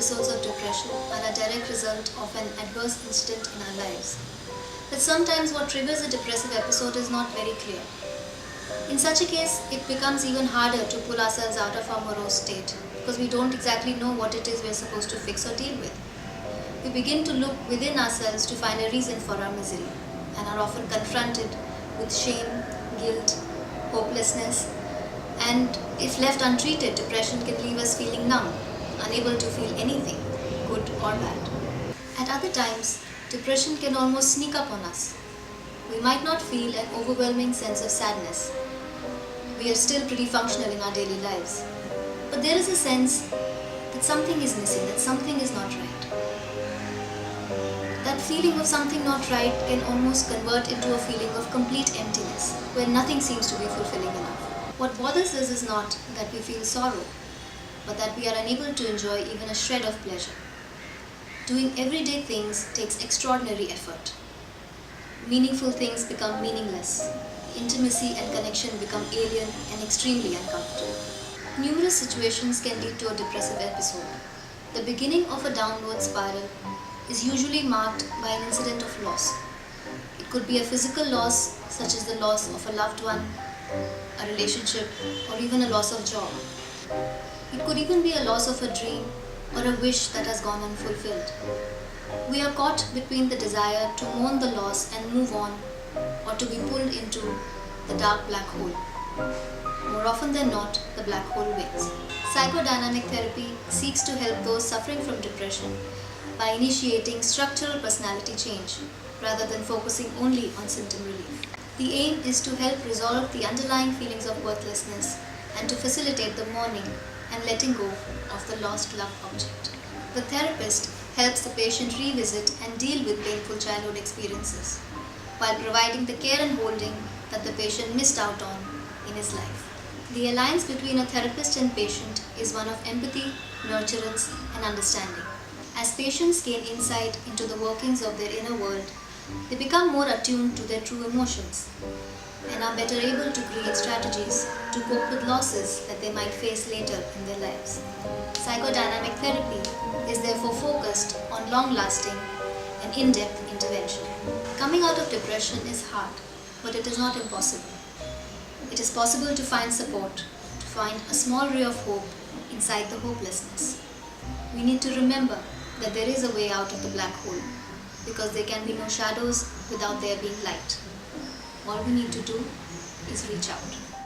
episodes of depression are a direct result of an adverse incident in our lives. But sometimes what triggers a depressive episode is not very clear. In such a case, it becomes even harder to pull ourselves out of our morose state because we don't exactly know what it is we're supposed to fix or deal with. We begin to look within ourselves to find a reason for our misery and are often confronted with shame, guilt, hopelessness, and if left untreated, depression can leave us feeling numb, unable to feel anything, good or bad. At other times, depression can almost sneak up on us. We might not feel an overwhelming sense of sadness. We are still pretty functional in our daily lives. But there is a sense that something is missing, that something is not right. That feeling of something not right can almost convert into a feeling of complete emptiness, where nothing seems to be fulfilling enough. What bothers us is not that we feel sorrow, but that we are unable to enjoy even a shred of pleasure. Doing everyday things takes extraordinary effort. Meaningful things become meaningless. Intimacy and connection become alien and extremely uncomfortable. Numerous situations can lead to a depressive episode. The beginning of a downward spiral is usually marked by an incident of loss. It could be a physical loss, such as the loss of a loved one, a relationship, or even a loss of job. It could even be a loss of a dream or a wish that has gone unfulfilled. We are caught between the desire to mourn the loss and move on, or to be pulled into the dark black hole. More often than not, the black hole wins. Psychodynamic therapy seeks to help those suffering from depression by initiating structural personality change, rather than focusing only on symptom relief. The aim is to help resolve the underlying feelings of worthlessness and to facilitate the mourning and letting go of the lost loved object. The therapist helps the patient revisit and deal with painful childhood experiences, while providing the care and holding that the patient missed out on in his life. The alliance between a therapist and patient is one of empathy, nurturance, and understanding. As patients gain insight into the workings of their inner world, they become more attuned to their true emotions and are better able to create strategies to cope with losses that they might face later in their lives. Psychodynamic therapy is therefore focused on long-lasting and in-depth intervention. Coming out of depression is hard, but it is not impossible. It is possible to find support, to find a small ray of hope inside the hopelessness. We need to remember that there is a way out of the black hole, because there can be no shadows without there being light. All we need to do is reach out.